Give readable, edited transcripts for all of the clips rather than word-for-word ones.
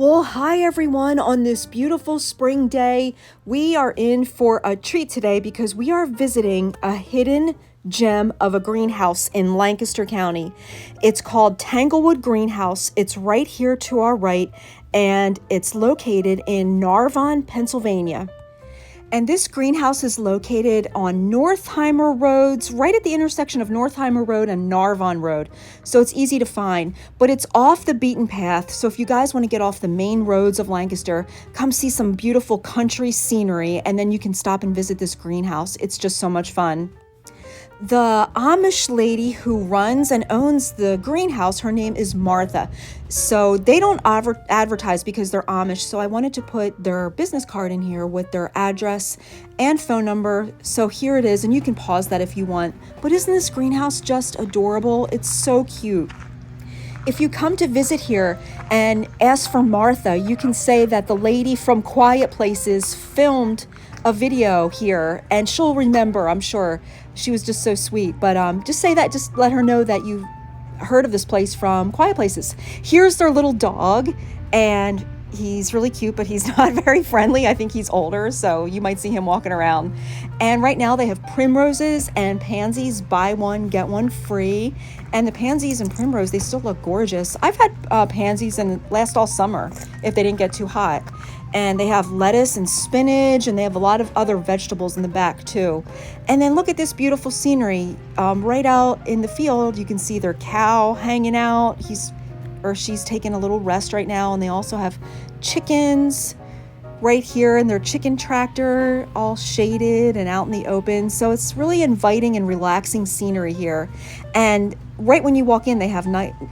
Well, hi everyone. On this beautiful spring day, we are in for a treat today because we are visiting a hidden gem of a greenhouse in Lancaster County. It's called Tanglewood Greenhouse. It's right here to our right, and it's located in NARVON, Pennsylvania. And this greenhouse is located on NORTHEIMER roads, right at the intersection of NORTHEIMER Road and NARVON Road. So it's easy to find, but it's off the beaten path. So if you guys want to get off the main roads of Lancaster, come see some beautiful country scenery, and then you can stop and visit this greenhouse. It's just so much fun. The Amish lady who runs and owns the greenhouse, her name is Martha. So they don't advertise because they're Amish. So I wanted to put their business card in here with their address and phone number. So here it is, and you can pause that if you want. But isn't this greenhouse just adorable? It's so cute. If you come to visit here and ask for Martha, you can say that the lady from Quiet Places filmed a video here, and she'll remember, I'm sure. She was just so sweet. But just say that, just let her know that you heard of this place from Quiet Places. Here's their little dog, and he's really cute, but he's not very friendly. I think he's older, so you might see him walking around. And right now they have primroses and pansies, buy one, get one free. And the pansies and primrose, they still look gorgeous. I've had pansies and last all summer if they didn't get too hot. And they have lettuce and spinach, and they have a lot of other vegetables in the back too. And then look at this beautiful scenery. Right out in the field, you can see their cow hanging out. She's taking a little rest right now. And they also have chickens right here in their chicken tractor, all shaded and out in the open. So it's really inviting and relaxing scenery here. And right when you walk in, they have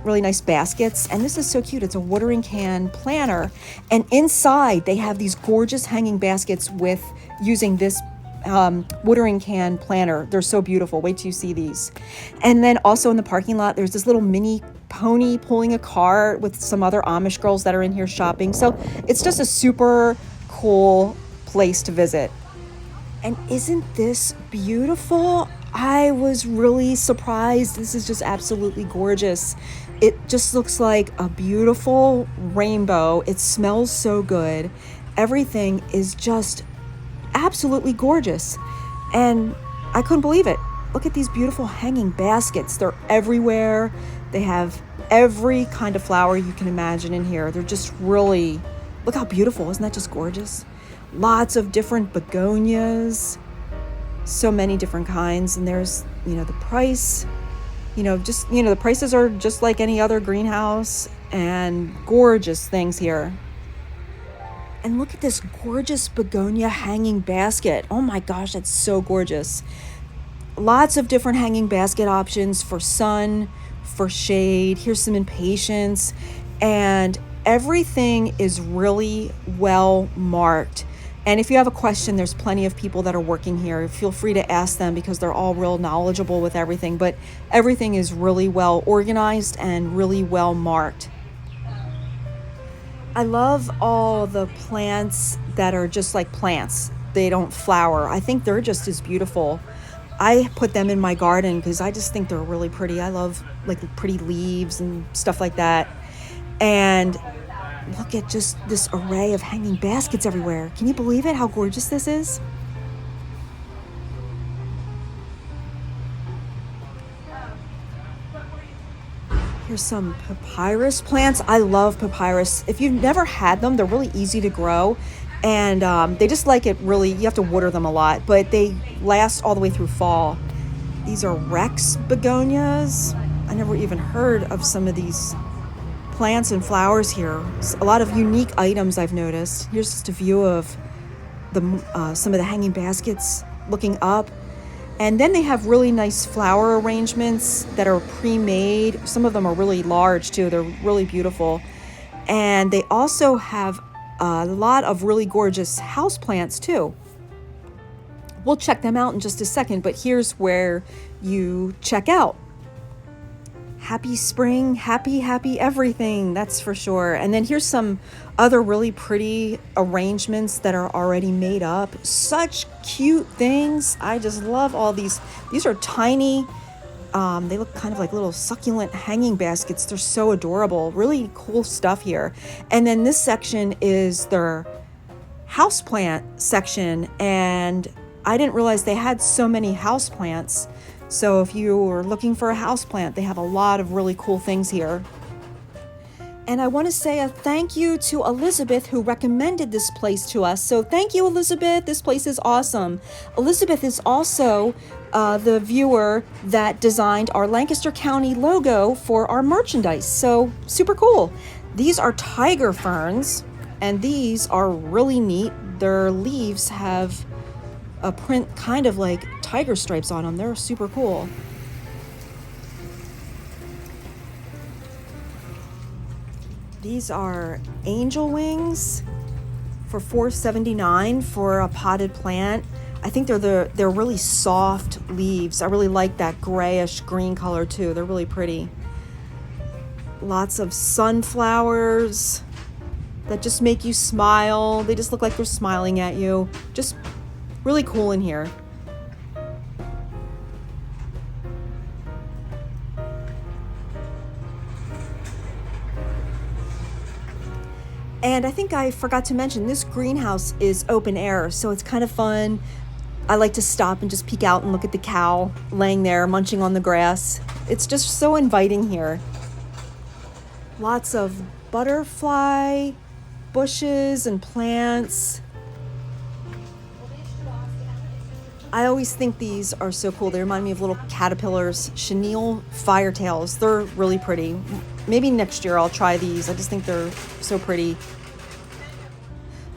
really nice baskets. And this is so cute. It's a watering can planter. And inside, they have these gorgeous hanging baskets with using this watering can planter. They're so beautiful. Wait till you see these. And then also in the parking lot, there's this little mini pony pulling a cart with some other Amish girls that are in here shopping. So it's just a super cool place to visit. And isn't this beautiful? I was really surprised. This is just absolutely gorgeous. It just looks like a beautiful rainbow. It smells so good. Everything is just absolutely gorgeous. And I couldn't believe it. Look at these beautiful hanging baskets. They're everywhere. They have every kind of flower you can imagine in here. They're just really, look how beautiful. Isn't that just gorgeous? Lots of different begonias. So many different kinds. And there's, the price, the prices are just like any other greenhouse, and gorgeous things here. And look at this gorgeous begonia hanging basket. Oh my gosh, that's so gorgeous. Lots of different hanging basket options for sun, for shade. Here's some impatiens. And everything is really well marked. And if you have a question, there's plenty of people that are working here. Feel free to ask them because they're all real knowledgeable with everything. But everything is really well organized and really well marked. I love all the plants that are just like plants. They don't flower. I think they're just as beautiful. I put them in my garden because I just think they're really pretty. I love like pretty leaves and stuff like that. And look at just this array of hanging baskets everywhere. Can you believe it? How gorgeous this is? Here's some papyrus plants. I love papyrus. If you've never had them, they're really easy to grow. And they just like it really, you have to water them a lot, but they last all the way through fall. These are Rex begonias. I never even heard of some of these plants and flowers here. A lot of unique items I've noticed. Here's just a view of some of the hanging baskets looking up. And then they have really nice flower arrangements that are pre-made. Some of them are really large too. They're really beautiful. And they also have a lot of really gorgeous houseplants too. We'll check them out in just a second, but here's where you check out. Happy spring, happy everything, that's for sure. And then here's some other really pretty arrangements that are already made up. Such cute things. I just love all these. These are tiny They look kind of like little succulent hanging baskets. They're so adorable. Really cool stuff here. And then this section is their houseplant section, and I didn't realize they had so many houseplants. So if you were looking for a houseplant, they have a lot of really cool things here. And I want to say a thank you to Elizabeth, who recommended this place to us. So thank you, Elizabeth. This place is awesome. Elizabeth is also the viewer that designed our Lancaster County logo for our merchandise. So super cool. These are tiger ferns, and these are really neat. Their leaves have a print kind of like tiger stripes on them. They're super cool. These are angel wings for $4.79 for a potted plant. I think they're really soft leaves. I really like that grayish green color too. They're really pretty. Lots of sunflowers that just make you smile. They just look like they're smiling at you. Just really cool in here. And I think I forgot to mention, this greenhouse is open air, so it's kind of fun. I like to stop and just peek out and look at the cow laying there munching on the grass. It's just so inviting here. Lots of butterfly bushes and plants. I always think these are so cool. They remind me of little caterpillars, chenille firetails. They're really pretty. Maybe next year I'll try these. I just think they're so pretty.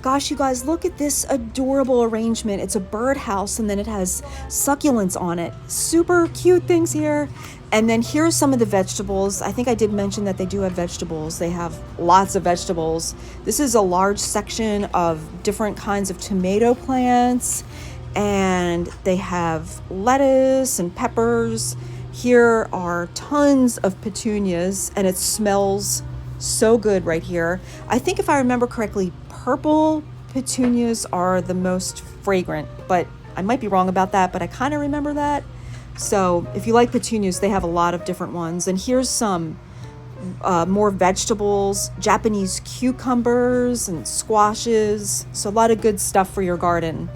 Gosh, you guys, look at this adorable arrangement. It's a birdhouse, and then it has succulents on it. Super cute things here. And then here's some of the vegetables. I think I did mention that they do have vegetables. They have lots of vegetables. This is a large section of different kinds of tomato plants, and they have lettuce and peppers. Here are tons of petunias, and it smells so good right here. I think if I remember correctly, purple petunias are the most fragrant, but I might be wrong about that, but I kind of remember that. So if you like petunias, they have a lot of different ones. And here's some more vegetables, Japanese cucumbers and squashes. So a lot of good stuff for your garden.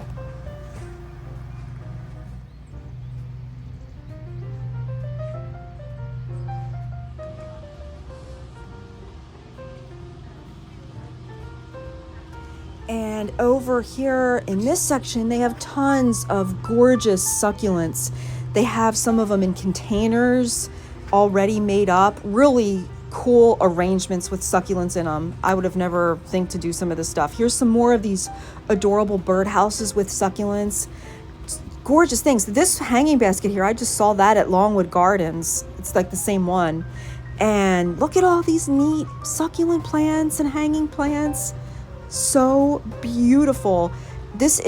And over here in this section, they have tons of gorgeous succulents. They have some of them in containers already made up. Really cool arrangements with succulents in them. I would have never think to do some of this stuff. Here's some more of these adorable birdhouses with succulents. Gorgeous things. This hanging basket here, I just saw that at Longwood Gardens. It's like the same one. And look at all these neat succulent plants and hanging plants. So beautiful. This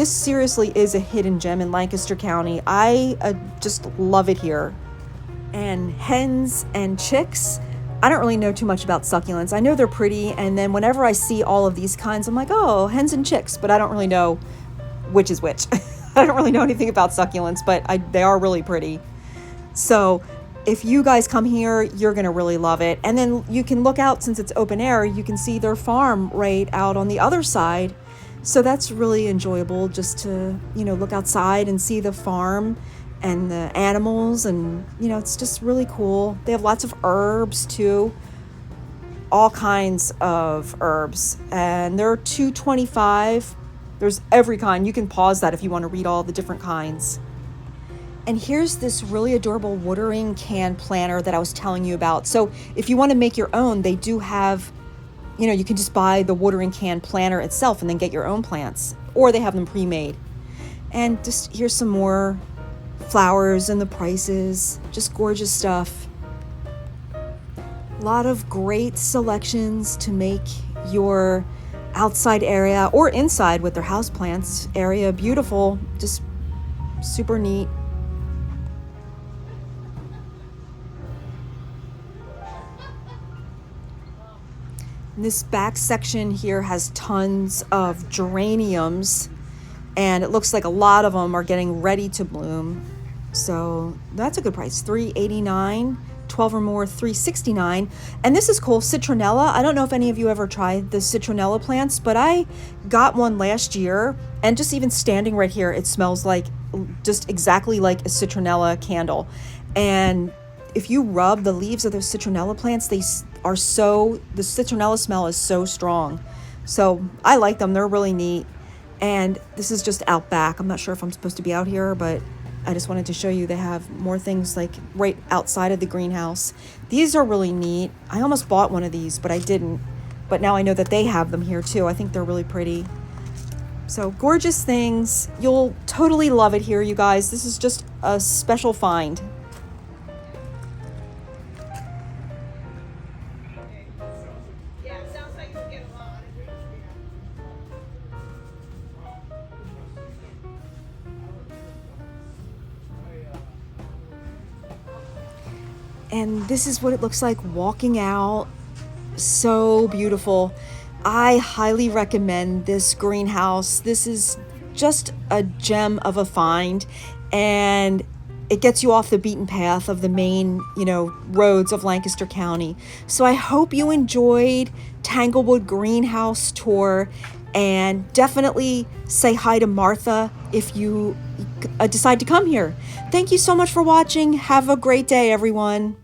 seriously is a hidden gem in Lancaster County. I just love it here. And hens and chicks, I don't really know too much about succulents. I know they're pretty, and then whenever I see all of these kinds, I'm like, oh, hens and chicks, but I don't really know which is which. I don't really know anything about succulents, but they are really pretty. So if you guys come here, you're going to really love it. And then you can look out, since it's open air, you can see their farm right out on the other side. So that's really enjoyable, just to, look outside and see the farm and the animals. And, it's just really cool. They have lots of herbs too. All kinds of herbs. And they're $2.25. There's every kind. You can pause that if you want to read all the different kinds. And here's this really adorable watering can planter that I was telling you about. So if you want to make your own, they do have, you can just buy the watering can planter itself and then get your own plants, or they have them pre-made. And just here's some more flowers and the prices, just gorgeous stuff. A lot of great selections to make your outside area or inside with their houseplants area beautiful, just super neat. This back section here has tons of geraniums, and it looks like a lot of them are getting ready to bloom. So that's a good price, $3.89. 12 or more, $3.69. And this is cool, citronella. I don't know if any of you ever tried the citronella plants, but I got one last year, and just even standing right here, it smells like just exactly like a citronella candle. And if you rub the leaves of those citronella plants, the citronella smell is so strong. So I like them, they're really neat. And this is just out back. I'm not sure if I'm supposed to be out here, but I just wanted to show you they have more things like right outside of the greenhouse. These are really neat. I almost bought one of these, but I didn't. But now I know that they have them here too. I think they're really pretty. So gorgeous things. You'll totally love it here, you guys. This is just a special find. And this is what it looks like walking out. So beautiful. I highly recommend this greenhouse. This is just a gem of a find, and it gets you off the beaten path of the main, roads of Lancaster County. So I hope you enjoyed Tanglewood Greenhouse tour, and definitely say hi to Martha if you decide to come here. Thank you so much for watching. Have a great day, everyone.